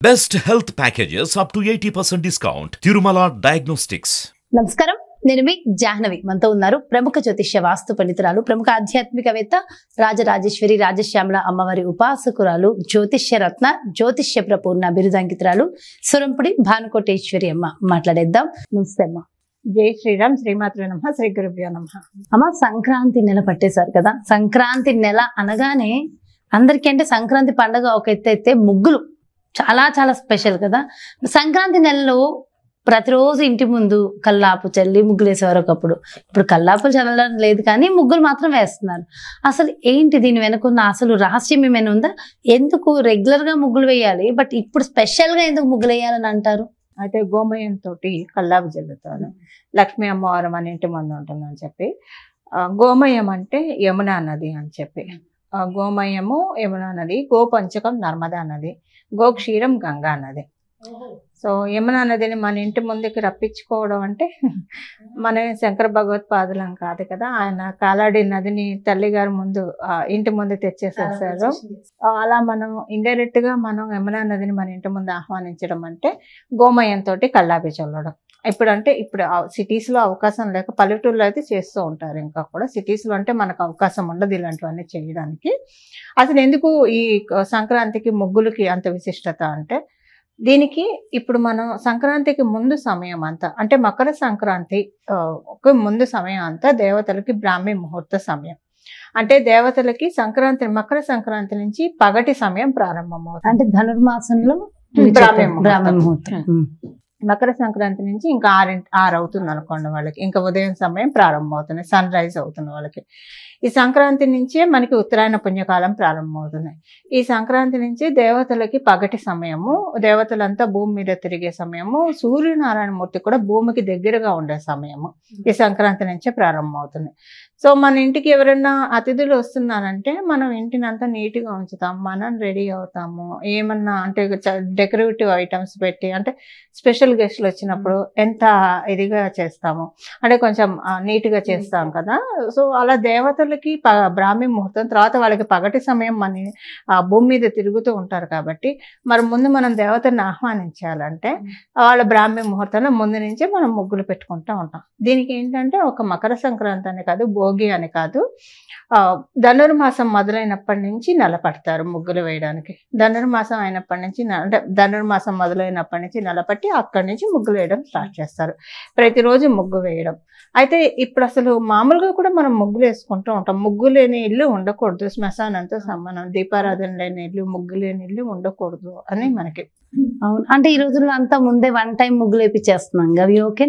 Best health packages up to 80% discount. Tirumala Diagnostics. నమస్కారం, నేను మీ జాహ్నవి. మనతో ఉన్నారు ప్రముఖ జ్యోతిష్య వాస్తు పండితురాలు, ప్రముఖ ఆధ్యాత్మికవేత్త రాజరాజేశ్వరి రాజశ్యామల అమ్మవారి ఉపాసకురాలు, జ్యోతిష్య రత్న, జ్యోతిష్య ప్రపూర్ణ బిరుదాంకితురాలు సురంపుడి భానుకోటేశ్వరి అమ్మ. మాట్లాడేద్దాం. నమస్తే అమ్మ. జై శ్రీరామ్. శ్రీమాత్రే నమః. శ్రీ గురుభ్యో నమః. అమ్మ, సంక్రాంతి నెల పట్టేశారు కదా. సంక్రాంతి నెల అనగానే అందరికీ అంటే సంక్రాంతి పండుగ ఒక ఎత్తు అయితే ముగ్గులు చాలా చాలా స్పెషల్ కదా. సంక్రాంతి నెలలో ప్రతిరోజు ఇంటి ముందు కల్లాపు చల్లి ముగ్గులు వేసేవారు ఒకప్పుడు. ఇప్పుడు కల్లాపులు చల్లడం లేదు, కానీ ముగ్గులు మాత్రం వేస్తున్నారు. అసలు ఏంటి దీని వెనుకున్న అసలు రహస్యం ఏమైనా ఉందా? ఎందుకు రెగ్యులర్ గా ముగ్గులు వేయాలి, బట్ ఇప్పుడు స్పెషల్ గా ఎందుకు ముగ్గులు వేయాలని అంటారు? అయితే గోమయంతో కల్లాపు జల్లుతారు. లక్ష్మీ అమ్మవారు మన ఇంటి ముందు ఉంటుందని చెప్పి, గోమయం అంటే యమునా నది అని చెప్పి, గోమయము యమునా నది, గోపంచకం నర్మదా నది, గోక్షీరం గంగా నది. సో యమునా నదిని మన ఇంటి ముందుకి రప్పించుకోవడం అంటే మన శంకర భగవత్పాదులం కాదు కదా. ఆయన కాలాడి నదిని తల్లిగారి ముందు ఇంటి ముందు తెచ్చేసేసారు. అలా మనం ఇండైరెక్ట్ గా మనం యమునా నదిని మన ఇంటి ముందు ఆహ్వానించడం అంటే గోమయంతో కల్లాపి చల్లడం. ఇప్పుడు సిటీస్ లో అవకాశం లేక పల్లెటూరులో అయితే చేస్తూ ఉంటారు. ఇంకా కూడా సిటీస్ లో అంటే మనకు అవకాశం ఉండదు ఇలాంటివన్నీ చేయడానికి. అసలు ఎందుకు ఈ సంక్రాంతికి ముగ్గులకి అంత విశిష్టత అంటే, దీనికి ఇప్పుడు మనం సంక్రాంతికి ముందు సమయం అంతా అంటే మకర సంక్రాంతి ముందు సమయం అంతా దేవతలకి బ్రాహ్మీ ముహూర్త సమయం. అంటే దేవతలకి సంక్రాంతి మకర సంక్రాంతి నుంచి పగటి సమయం ప్రారంభమవుతుంది. అంటే ధనుర్మాసంలో బ్రాహ్మీ ముహూర్తం. మకర సంక్రాంతి నుంచి ఇంకా 6 అవుతుంది అనుకోండి వాళ్ళకి, ఇంకా ఉదయం సమయం ప్రారంభం అవుతుంది, సన్ రైజ్ అవుతుంది వాళ్ళకి. ఈ సంక్రాంతి నుంచే మనకి ఉత్తరాయణ పుణ్యకాలం ప్రారంభమవుతుంది. ఈ సంక్రాంతి నుంచి దేవతలకి పగటి సమయము, దేవతలంతా భూమి మీద తిరిగే సమయము, సూర్యనారాయణ మూర్తి కూడా భూమికి దగ్గరగా ఉండే సమయము ఈ సంక్రాంతి నుంచే ప్రారంభమవుతుంది. సో మన ఇంటికి ఎవరైనా అతిథులు వస్తున్నారంటే మనం ఇంటిని అంతా నీట్గా ఉంచుతాం, మనం రెడీ అవుతాము. ఏమన్నా అంటే డెకరేటివ్ ఐటమ్స్ పెట్టి, అంటే స్పెషల్ గెస్ట్లు వచ్చినప్పుడు ఎంత ఇదిగా చేస్తాము అంటే కొంచెం నీట్గా చేస్తాం కదా. సో అలా దేవతలకి బ్రాహ్మీ ముహూర్తం తర్వాత వాళ్ళకి పగటి సమయం మన భూమి మీద తిరుగుతూ ఉంటారు కాబట్టి, మరి ముందు మనం దేవతని ఆహ్వానించాలంటే వాళ్ళ బ్రాహ్మీ ముహూర్తంలో ముందు నుంచే మనం ముగ్గులు పెట్టుకుంటూ ఉంటాం. దీనికి ఏంటంటే ఒక మకర సంక్రాంతి అని కాదు, భోగి అని కాదు, ధనుర్మాసం మొదలైనప్పటి నుంచి నెలపడతారు ముగ్గులు వేయడానికి. ధనుర్మాసం అయినప్పటి నుంచి అంటే ధనుర్మాసం మొదలైనప్పటి నుంచి నెలపట్టి అక్కడి నుంచి ముగ్గులు వేయడం స్టార్ట్ చేస్తారు. ప్రతిరోజు ముగ్గు వేయడం. అయితే ఇప్పుడు అసలు మామూలుగా కూడా మనం ముగ్గులు వేసుకుంటూ ఉంటాం. ముగ్గు లేని ఇల్లు ఉండకూడదు, శ్మశానంతో సమానం. దీపారాధన లేని ఇల్లు, ముగ్గు లేని ఇల్లు ఉండకూడదు అని మనకి. అవును, అంటే ఈ రోజుల్లో అంతా ముందే 1 టైం ముగ్గులు వేపించేస్తున్నాం. అవి ఓకే,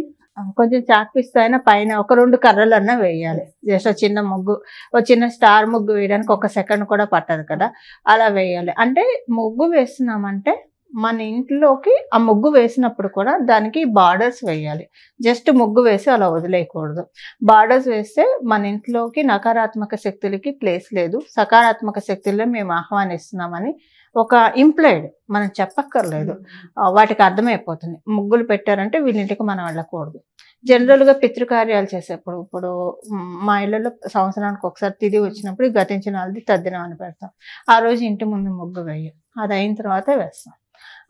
కొంచెం చాక్పీస్తో అయినా పైన ఒక 2 కర్రలన్నా వేయాలి. జస్ట్ చిన్న ముగ్గు, ఒక చిన్న స్టార్ ముగ్గు వేయడానికి 1 సెకండ్ కూడా పట్టదు కదా, అలా వేయాలి. అంటే ముగ్గు వేస్తున్నామంటే మన ఇంట్లోకి ఆ ముగ్గు వేసినప్పుడు కూడా దానికి బార్డర్స్ వేయాలి. జస్ట్ ముగ్గు వేసి అలా వదిలేయకూడదు. బార్డర్స్ వేస్తే మన ఇంట్లోకి నకారాత్మక శక్తులకి ప్లేస్ లేదు, సకారాత్మక శక్తుల్లో మేము ఆహ్వానిస్తున్నామని ఒక ఇంప్లాయిడ్, మనం చెప్పక్కర్లేదు, వాటికి అర్థమైపోతుంది. ముగ్గులు పెట్టారంటే వీళ్ళింటికి మనం వెళ్ళకూడదు. జనరల్గా పితృకార్యాలు చేసేప్పుడు, ఇప్పుడు మా ఇళ్ళలో సంవత్సరానికి ఒకసారి తిథి వచ్చినప్పుడు గతించిన వాళ్ళది తద్దినం అని పెడతాం. ఆ రోజు ఇంటి ముందు ముగ్గు వేయం, అది అయిన తర్వాతే వేస్తాం.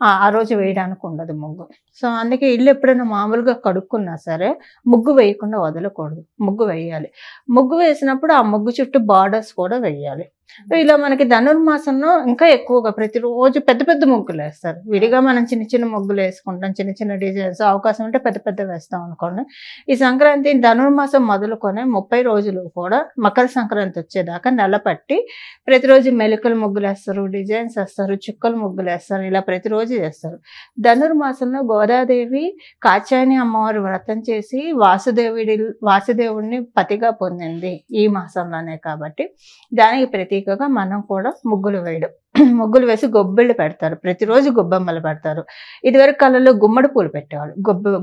ఆ రోజు వేయడానికి ఉండదు ముగ్గు. సో అందుకే ఇల్లు ఎప్పుడైనా మామూలుగా కడుక్కున్నా సరే ముగ్గు వేయకుండా వదలకూడదు, ముగ్గు వేయాలి. ముగ్గు వేసినప్పుడు ఆ ముగ్గు చుట్టూ బార్డర్స్ కూడా వేయాలి. ఇలా మనకి ధనుర్మాసంలో ఇంకా ఎక్కువగా ప్రతిరోజు పెద్ద పెద్ద ముగ్గులు వేస్తారు. విడిగా మనం చిన్న చిన్న ముగ్గులు వేసుకుంటాం, చిన్న చిన్న డిజైన్స్, అవకాశం ఉంటే పెద్ద పెద్ద వేస్తాం అనుకోండి. ఈ సంక్రాంతి ధనుర్మాసం మొదలుకొని 30 రోజులు కూడా మకర సంక్రాంతి వచ్చేదాకా నెలపట్టి ప్రతిరోజు మెలికలు ముగ్గులు వేస్తారు, డిజైన్స్ వేస్తారు, చుక్కలు ముగ్గులు వేస్తారు, ఇలా ప్రతిరోజు చేస్తారు. ధనుర్మాసంలో గోదాదేవి కాత్యాయని అమ్మవారు వ్రతం చేసి వాసుదేవుడిని పతిగా పొందింది ఈ మాసంలోనే కాబట్టి దానికి ప్రతీకగా మనం కూడా ముగ్గులు వేయడం, ముగ్గులు వేసి గొబ్బిళ్ళు పెడతారు. ప్రతిరోజు గొబ్బెమ్మలు పెడతారు. ఇదివరకు కాలంలో గుమ్మడి పూలు పెట్టేవాళ్ళు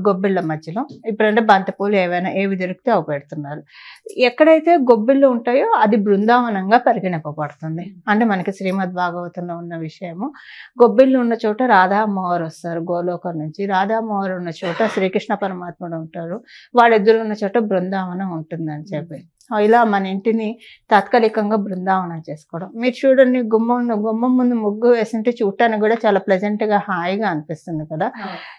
గొబ్బిళ్ళ మధ్యలో. ఇప్పుడంటే బంతి పూలు ఏవి దొరికితే అవి పెడుతున్నారు. ఎక్కడైతే గొబ్బిళ్ళు ఉంటాయో అది బృందావనంగా పరిగణింపబడుతుంది. అంటే మనకి శ్రీమద్ భాగవతంలో ఉన్న విషయము, గొబ్బిళ్ళు ఉన్న చోట రాధా అమ్మవారు వస్తారు గోలోకం నుంచి, రాధా అమ్మవారు ఉన్న చోట శ్రీకృష్ణ పరమాత్ముడు ఉంటారు, వాళ్ళిద్దరు ఉన్న చోట బృందావనం ఉంటుందని చెప్పి. ఇలా మన ఇంటిని తాత్కాలికంగా బృందావనం చేసుకోవడం. మీరు చూడండి, గుమ్మం ముందు ముగ్గు వేసింటే చూడటానికి కూడా చాలా ప్లెజెంట్గా హాయిగా అనిపిస్తుంది కదా.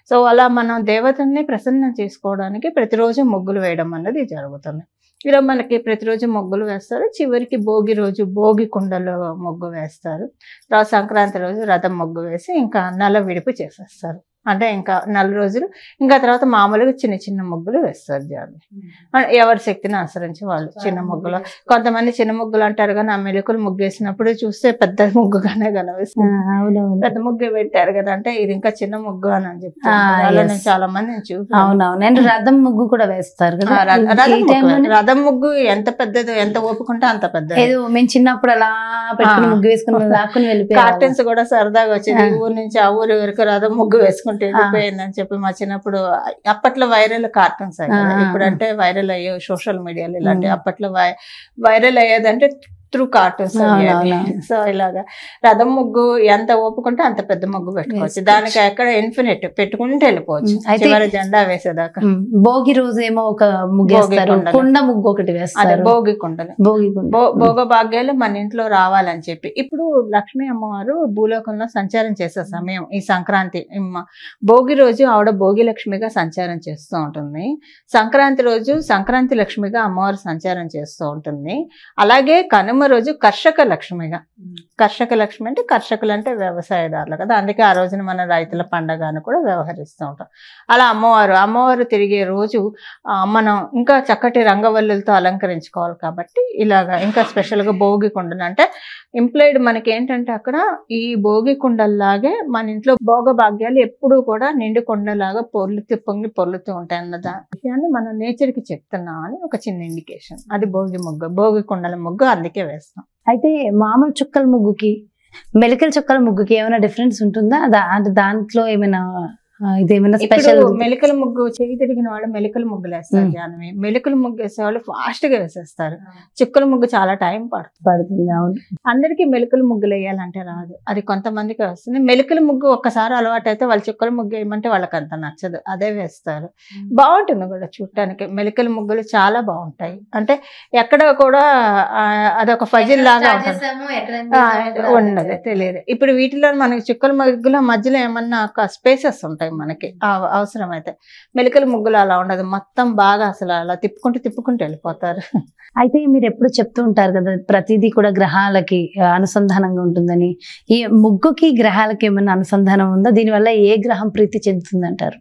సో అలా మనం దేవతల్ని ప్రసన్నం చేసుకోవడానికి ప్రతిరోజు ముగ్గులు వేయడం అన్నది జరుగుతుంది. ఇలా మనకి ప్రతిరోజు ముగ్గులు వేస్తారు. చివరికి భోగి రోజు భోగి కుండలో ముగ్గు వేస్తారు. తర్వాత సంక్రాంతి రోజు రథం ముగ్గు వేసి ఇంకా నల్ల విడుపు చేసేస్తారు. అంటే ఇంకా 4 రోజులు ఇంకా తర్వాత మామూలుగా చిన్న చిన్న ముగ్గులు వేస్తారు జాన్ని. ఎవరి శక్తిని అనుసరించి వాళ్ళు చిన్న ముగ్గులు. కొంతమంది చిన్న ముగ్గులు అంటారు కానీ ఆ మెలుకులు ముగ్గు వేసినప్పుడు చూస్తే పెద్ద ముగ్గుగానే కనిపిస్తుంది. పెద్ద ముగ్గు పెట్టారు కదా అంటే ఇది ఇంకా చిన్న ముగ్గు అని చెప్తారు. నేను చాలా మంది చూసాను. రథం ముగ్గు కూడా వేస్తారు కదా. రథం ముగ్గు ఎంత పెద్దది, ఎంత ఓపుకుంటే అంత పెద్దది. మేము చిన్నప్పుడు అలా పెట్టుకుని ముగ్గు వేసుకుని లాక్కుని వెళ్ళిపోయి కార్టన్స్ కూడా సరదాగా వచ్చేది. ఈ ఊరు నుంచి ఆ ఊరి వరకు రథం ముగ్గు వేసుకుంటే వెళ్ళిపోయిందని చెప్పి మా చిన్నప్పుడు. అప్పట్లో వైరల్ కార్టూన్స్ అయ్యాయి, ఇప్పుడంటే వైరల్ అయ్యే సోషల్ మీడియాలో ఇలాంటి. అప్పట్లో వైరల్ అయ్యేదంటే త్రూ కార్టూన్స్. సో ఇలాగా రథం ముగ్గు ఎంత ఓపుకుంటే అంత పెద్ద ముగ్గు పెట్టుకోవచ్చు. దానికి ఎక్కడ ఇన్ఫినిట్ పెట్టుకుంటే వెళ్ళిపోవచ్చు చివరి జెండా వేసేదాకా. భోగి రోజు ఏమో ఒక ముగ్గు, కుండ ముగ్గు ఒకటి వేస్తారు. భోగి కుండలు, భోగ భాగ్యాలు మన ఇంట్లో రావాలని చెప్పి. ఇప్పుడు లక్ష్మీ అమ్మవారు భూలోకంలో సంచారం చేసే సమయం ఈ సంక్రాంతి. భోగి రోజు ఆవిడ భోగి లక్ష్మిగా సంచారం చేస్తూ ఉంటుంది. సంక్రాంతి రోజు సంక్రాంతి లక్ష్మిగా అమ్మవారు సంచారం చేస్తూ ఉంటుంది. అలాగే కనుమ రోజు కర్షక లక్ష్మిగా. కర్షక లక్ష్మి అంటే కర్షకులు అంటే వ్యవసాయదారులు కదా, అందుకే ఆ రోజున మన రైతుల పండగ అని కూడా వ్యవహరిస్తూ ఉంటాం. అలా అమ్మవారు తిరిగే రోజు మనం ఇంకా చక్కటి రంగవల్లులతో అలంకరించుకోవాలి కాబట్టి ఇలాగా ఇంకా స్పెషల్గా భోగి కుండలు అంటే ఇంప్లాయిడ్ మనకి ఏంటంటే అక్కడ ఈ భోగి కుండల్లాగే మన ఇంట్లో భోగ భాగ్యాలు ఎప్పుడూ కూడా నిండు కొండలాగా పొర్లుతూ ఉంటాయి అన్న విషయాన్ని మనం నేచర్కి చెప్తున్నాం అని ఒక చిన్న ఇండికేషన్. అది భోగి కుండల ముగ్గు, అందుకే వేస్తాం. అయితే మామూలు చుక్కల ముగ్గుకి మెలికల చుక్కల ముగ్గుకి ఏమైనా డిఫరెన్స్ ఉంటుందా? అంటే దాంట్లో ఏమైనా ఇదేమైనా స్పెషల్? మెలికల ముగ్గు చేయి తిరిగిన వాళ్ళు మెలికల ముగ్గులు వేస్తారు జానవి. మెలికల ముగ్గు వేసే వాళ్ళు ఫాస్ట్ గా వేసేస్తారు. చుక్కల ముగ్గు చాలా టైం పడుతుంది. అవును, అందరికి మెలికల ముగ్గులు వేయాలంటే రాదు, అది కొంతమందికి వస్తుంది. మెలికల ముగ్గు ఒక్కసారి అలవాటు అయితే వాళ్ళు చుక్కల ముగ్గు వేయమంటే వాళ్ళకి అంత నచ్చదు, అదే వేస్తారు. బాగుంటుంది కూడా చూడటానికి. మెలికల ముగ్గులు చాలా బాగుంటాయి. అంటే ఎక్కడ కూడా అదొక ఫజిల్ లాగా ఉండదు, తెలియదు. ఇప్పుడు వీటిలో మనకి చుక్కల ముగ్గుల మధ్యలో ఏమన్నా స్పేసెస్ ఉంటాయి మనకి అవసరమైతే. మెలికల ముగ్గులు అలా ఉండదు, మొత్తం బాగా అసలు అలా తిప్పుకుంటూ వెళ్ళిపోతారు. అయితే మీరు ఎప్పుడు చెప్తూ ఉంటారు కదా ప్రతిదీ కూడా గ్రహాలకి అనుసంధానంగా ఉంటుందని. ఈ ముగ్గుకి గ్రహాలకి ఏమైనా అనుసంధానం ఉందా? దీనివల్ల ఏ గ్రహం ప్రీతి చెందుతుంది అంటారు?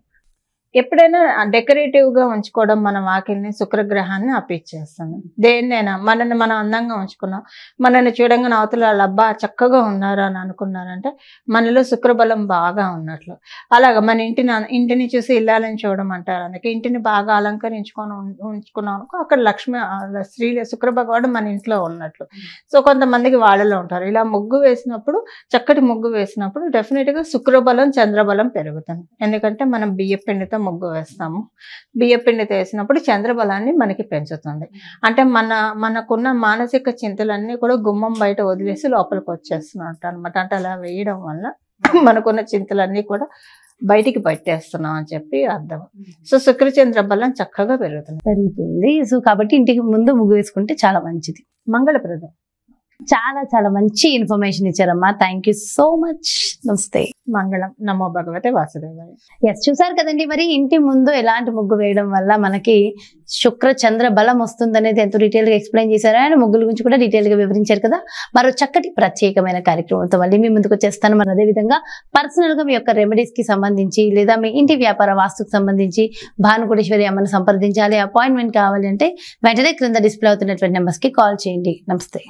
ఎప్పుడైనా డెకరేటివ్ గా ఉంచుకోవడం మన వాకిల్ని శుక్రగ్రహాన్ని అప్పిచ్చేస్తుంది. దేన్నైనా మనల్ని మనం అందంగా ఉంచుకున్నాం, మనల్ని చూడంగానే అవతల అబ్బా చక్కగా ఉన్నారు అని అనుకున్నారంటే మనలో శుక్రబలం బాగా ఉన్నట్లు. అలాగా మన ఇంటిని చూసి ఇల్లాలని చూడడం అంటారు. అందుకే ఇంటిని బాగా ఉంచుకున్నాం అనుకో అక్కడ లక్ష్మి శుక్ర భగవానుడు మన ఇంట్లో ఉన్నట్లు. సో కొంతమందికి వాళ్ళలో ఉంటారు. ఇలా ముగ్గు వేసినప్పుడు, చక్కటి ముగ్గు వేసినప్పుడు డెఫినెట్ గా శుక్రబలం చంద్రబలం పెరుగుతుంది. ఎందుకంటే మనం బియ్య పిండితో ముగ్గు వేస్తాము. బియ్య పిండితో వేసినప్పుడు చంద్రబలాన్ని మనకి పెంచుతుంది. అంటే మనకున్న మానసిక చింతలన్నీ కూడా గుమ్మం బయట వదిలేసి లోపలికి వచ్చేస్తున్నట్టు అనమాట. అంటే అలా వేయడం వల్ల మనకున్న చింతలన్నీ కూడా బయటికి పట్టేస్తున్నాం అని చెప్పి అర్థం. సో శుక్రచంద్ర బలం చక్కగా పెరుగుతుంది. సో కాబట్టి ఇంటికి ముందు ముగ్గు వేసుకుంటే చాలా మంచిది, మంగళప్రదం. చాలా చాలా మంచి ఇన్ఫర్మేషన్ ఇచ్చారమ్మా. Thank you so much. నమస్తే. మంగళం. నమో భగవతే వాసుదేవాయ. ఎస్, చూసారు కదండి. మరి ఇంటి ముందు ఎలాంటి ముగ్గు వేయడం వల్ల మనకి శుక్ర చంద్ర బలం వస్తుంది అనేది ఎంతో డీటెయిల్ గా ఎక్స్ప్లెయిన్ చేశారు. అండ్ ముగ్గుల గురించి కూడా డీటెయిల్ గా వివరించారు కదా. మరో చక్కటి ప్రత్యేకమైన కార్యక్రమంతో మళ్ళీ మీ ముందుకు వచ్చేస్తాను. మరి అదేవిధంగా పర్సనల్ గా మీ యొక్క రెమెడీస్ కి సంబంధించి లేదా మీ ఇంటి వ్యాపార వాస్తుకు సంబంధించి భానుకోటేశ్వరి అమ్మని సంప్రదించాలి, అపాయింట్మెంట్ కావాలి అంటే వెంటనే క్రింద డిస్ప్లే అవుతున్నటువంటి నెంబర్స్ కి కాల్ చేయండి. నమస్తే.